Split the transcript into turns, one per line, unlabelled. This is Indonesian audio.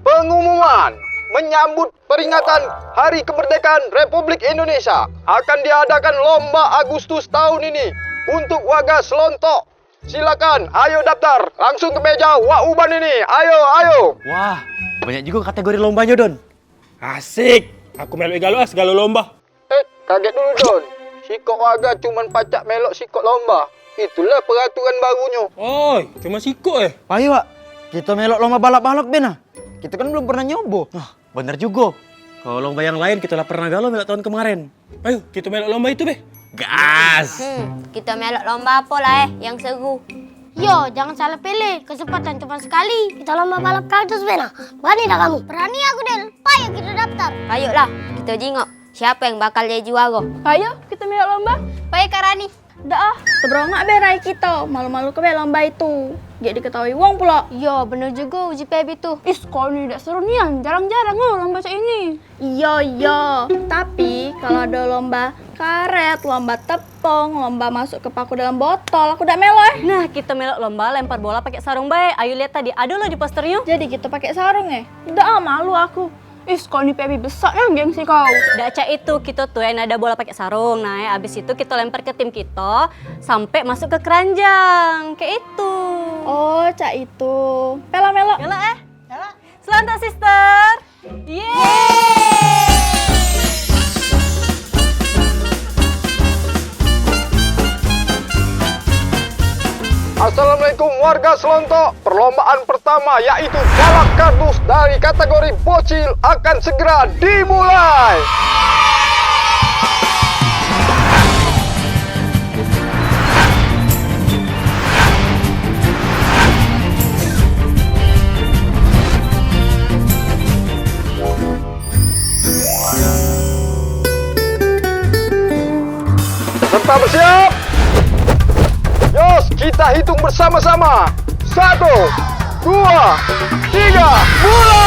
Pengumuman menyambut peringatan Hari Kemerdekaan Republik Indonesia akan diadakan lomba Agustus tahun ini untuk warga Selontok. Silakan, ayo daftar langsung ke meja Wak Uban ini. Ayo.
Wah, banyak juga kategori lombanya, Don.
Asik. Aku melok segala lomba.
Kaget dulu Don. Sikok warga cuman pacak melok sikok lomba. Itulah peraturan barunya.
Oh, cuma sikok
Ayo, Wak. Kita melok lomba balap-balap, Ben. Kita kan belum pernah nyoba. Bener juga. Kalau lomba yang lain kita lah pernah galau melok tahun kemarin.
Ayo, kita melok lomba itu,
Gas!
Kita melok lomba apa lah yang seru.
Yo, jangan salah pilih. Kesempatan cuma sekali. Kita lomba balap kaktus, Bena. Berani dah kamu? Berani aku, Del. Ayo kita daftar.
Ayolah, kita jingok. Siapa yang bakal jadi juara?
Ayo, kita melok lomba.
Baik, Kak Rani.
Dah, terberongak berai kita. Malu-malu ke lomba itu. Gak diketahui wong pula.
Yo, bener juga uji PB tuh.
Kalau ini tidak seru nian. Jarang-jarang lomba kayak ini. Iya. Tapi kalau ada lomba karet, lomba tepung, lomba masuk ke paku dalam botol, aku udah melo.
Nah, kita melok lomba lempar bola pakai sarung baik. Ayo lihat tadi, ada loh di posternya.
Jadi kita pakai sarung Udah malu aku. Kalau ini PB besar gengsi kau.
Cak itu kita tuh yang ada bola pakai sarung. Nah, abis itu kita lempar ke tim kita sampai masuk ke keranjang. Kayak itu.
Oh, cak itu. Pela melok.
Yalah Selamat sister. Yeay.
Assalamualaikum warga Selontok. Perlombaan pertama yaitu balap kardus dari kategori bocil akan segera dimulai. Peserta bersiap. Yos, kita hitung bersama-sama. 1, 2, 3, mulai!